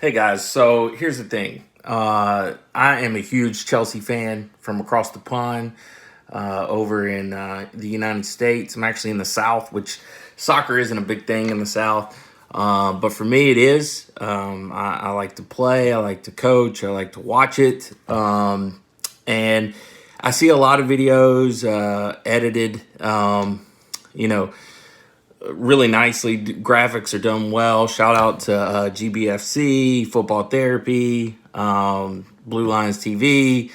Hey guys, so here's the thing. I am a huge Chelsea fan from across the pond over in the United States. I'm actually in the South, which soccer isn't a big thing in the South. But for me, it is. I like to play, I like to coach, I like to watch it. And I see a lot of videos edited, you know, really nicely. Graphics are done well. Shout out to GBFC, Football Therapy, Blue Lions TV,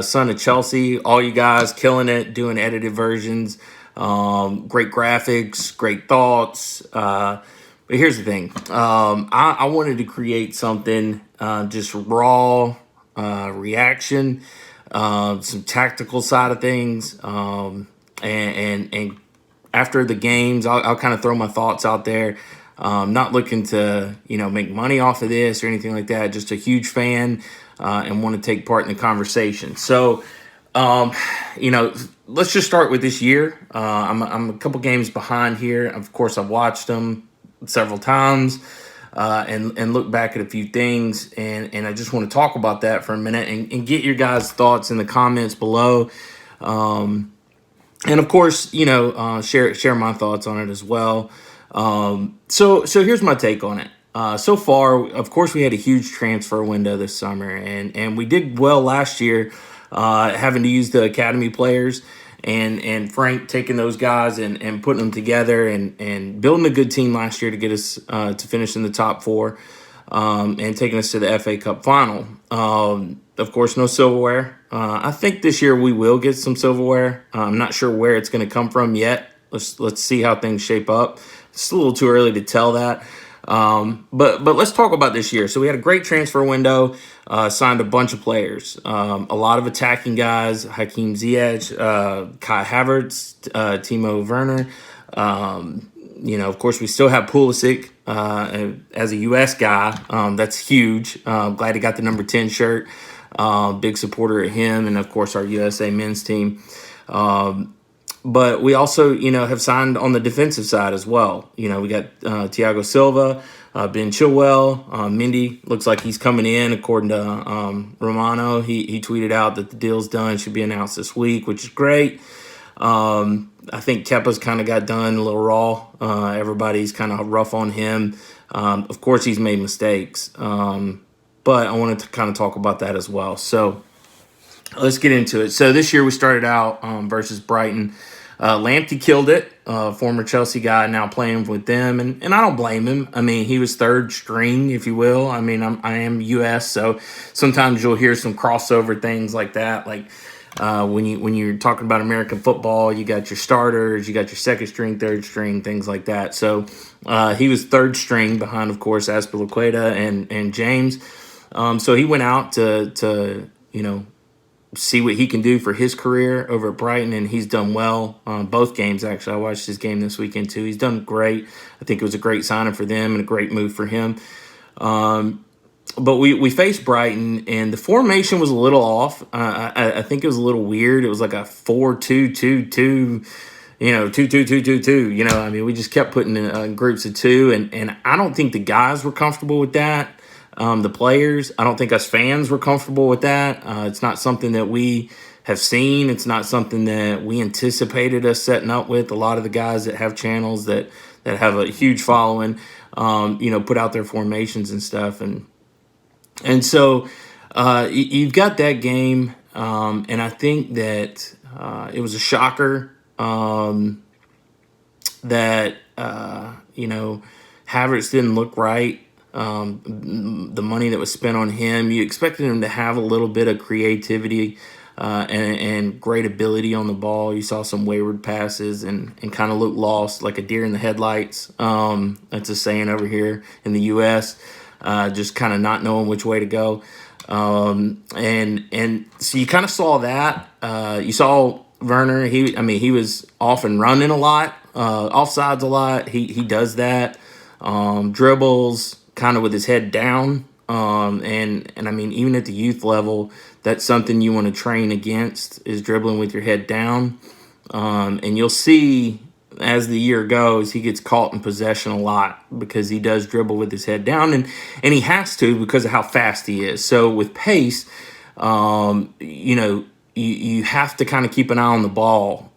Son of Chelsea. All you guys killing it, doing edited versions. Great graphics, great thoughts. But here's the thing. I wanted to create something just raw reaction, some tactical side of things, and after the games, I'll kind of throw my thoughts out there. Not looking to make money off of this or anything like that. Just a huge fan and want to take part in the conversation. So, um, you know, let's just start with this year. I'm a couple games behind here. Of course, I've watched them several times and look back at a few things, and I just want to talk about that for a minute and get your guys' thoughts in the comments below. Um, and of course, share my thoughts on it as well. So here's my take on it. So far, of course, we had a huge transfer window this summer, and we did well last year, having to use the academy players and Frank taking those guys and putting them together and building a good team last year to get us to finish in the top four, and taking us to the FA Cup final. Of course, no silverware. I think this year we will get some silverware. I'm not sure where it's going to come from yet. Let's see how things shape up. It's a little too early to tell that. But let's talk about this year. So we had a great transfer window. Signed a bunch of players. A lot of attacking guys: Hakeem Ziyech, Kai Havertz, Timo Werner. Of course, we still have Pulisic as a U.S. guy. That's huge. Glad he got the number 10 shirt. Big supporter of him, and of course our USA men's team. But we also, have signed on the defensive side as well. We got Thiago Silva, Ben Chilwell, Mendy looks like he's coming in according to Romano. He tweeted out that the deal's done, should be announced this week, which is great. I think Kepa's kind of got done a little raw. Everybody's kind of rough on him. Of course, he's made mistakes. But I wanted to kind of talk about that as well. So let's get into it. So this year we started out versus Brighton. Lamptey killed it. Former Chelsea guy, now playing with them, and I don't blame him. I mean, he was third string, if you will. I mean, I am US, so sometimes you'll hear some crossover things like that. Like when you're talking about American football, you got your starters, you got your second string, third string, things like that. So he was third string behind, of course, Azpilicueta and James. So he went out to see what he can do for his career over at Brighton, and he's done well. Both games, actually. I watched his game this weekend too. He's done great. I think it was a great signing for them and a great move for him. But we faced Brighton, and the formation was a little off. I think it was a little weird. It was like a 4-2-2-2, 2-2-2-2-2. I mean, we just kept putting in groups of two, and I don't think the guys were comfortable with that. The players, I don't think us fans were comfortable with that. It's not something that we have seen. It's not something that we anticipated us setting up with. A lot of the guys that have channels that have a huge following, put out their formations and stuff. And so you've got that game, and I think that it was a shocker that, Havertz didn't look right. The money that was spent on him, you expected him to have a little bit of creativity and great ability on the ball. You saw some wayward passes and kind of looked lost, like a deer in the headlights. That's a saying over here in the U.S., just kind of not knowing which way to go. And so you kind of saw that. You saw Werner. He was off and running a lot, offsides a lot. He does that. Dribbles kind of with his head down. And I mean, even at the youth level, that's something you want to train against, is dribbling with your head down. And you'll see as the year goes, he gets caught in possession a lot because he does dribble with his head down, and he has to because of how fast he is. So with pace, you have to kind of keep an eye on the ball,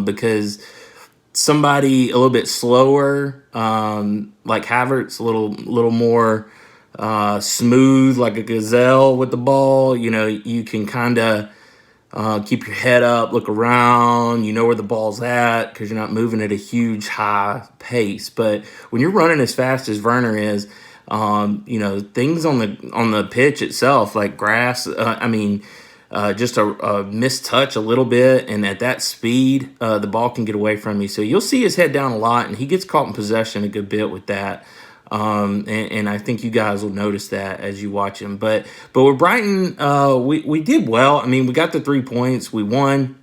because somebody a little bit slower, like Havertz, a little more smooth, like a gazelle with the ball. You can kind of keep your head up, look around, you know where the ball's at because you're not moving at a huge high pace. But when you're running as fast as Werner is, things on the pitch itself, like grass, just a missed touch a little bit, and at that speed, the ball can get away from you. So you'll see his head down a lot, and he gets caught in possession a good bit with that. And I think you guys will notice that as you watch him. But with Brighton, we did well. I mean, we got the 3 points, we won,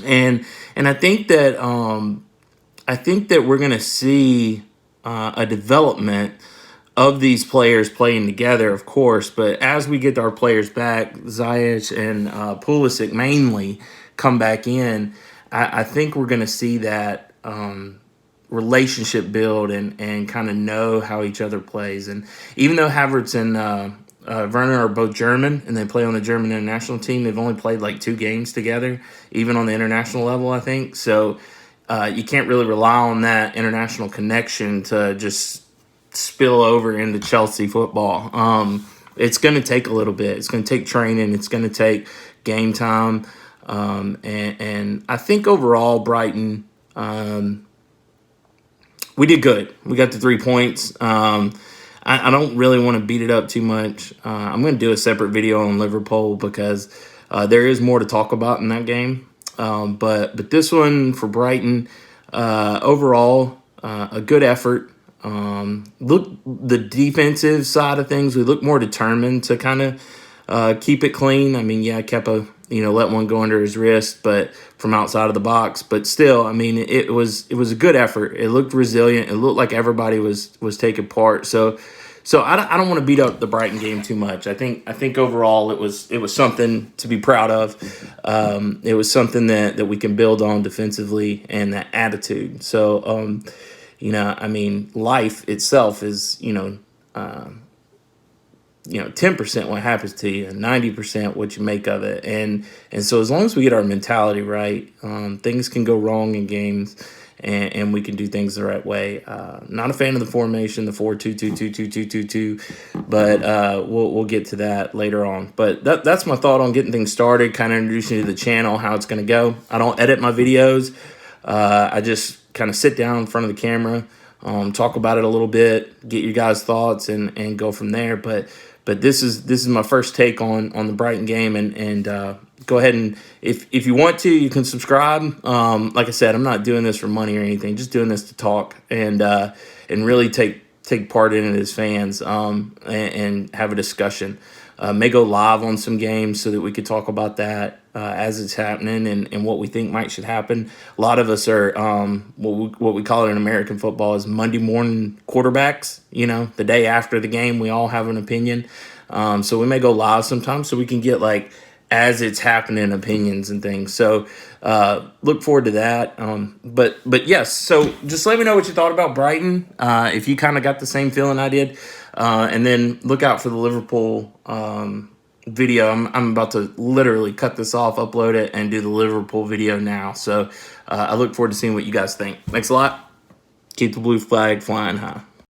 and I think that we're gonna see a development of these players playing together, of course. But as we get our players back, Ziyech and Pulisic mainly come back in, I think we're gonna see that relationship build and kind of know how each other plays. And even though Havertz and Werner are both German and they play on the German international team, they've only played like 2 games together, even on the international level, I think. So you can't really rely on that international connection to just spill over into Chelsea football. It's going to take a little bit. It's going to take training. It's going to take game time. And I think overall, Brighton, we did good. We got the 3 points. I don't really want to beat it up too much. I'm going to do a separate video on Liverpool because there is more to talk about in that game. But this one for Brighton, overall, a good effort. Look, the defensive side of things, we look more determined to kind of keep it clean. I mean, yeah, Kepa, let one go under his wrist, but from outside of the box. But still, I mean, it was a good effort. It looked resilient. It looked like everybody was taking part. So I don't want to beat up the Brighton game too much. I think overall it was something to be proud of. It was something that we can build on defensively and that attitude. So life itself is 10% what happens to you, and 90% what you make of it. And so as long as we get our mentality right, things can go wrong in games, and we can do things the right way. Not a fan of the formation, the 4-2-2-2-2-2-2-2, but we'll get to that later on. But that's my thought on getting things started, kind of introducing you to the channel, how it's going to go. I don't edit my videos. I just kind of sit down in front of the camera, talk about it a little bit, get your guys' thoughts, and go from there. But this is my first take on the Brighton game, and go ahead and if you want to, you can subscribe. Like I said, I'm not doing this for money or anything, just doing this to talk and really take part in it as fans, and have a discussion. May go live on some games so that we could talk about that as it's happening and what we think should happen. A lot of us are what we call it in American football is Monday morning quarterbacks. The day after the game, we all have an opinion. So we may go live sometimes so we can get like as it's happening opinions and things. So look forward to that. But yes, so just let me know what you thought about Brighton. If you kind of got the same feeling I did. And then look out for the Liverpool video. I'm about to literally cut this off, upload it, and do the Liverpool video now. So I look forward to seeing what you guys think. Thanks a lot. Keep the blue flag flying high.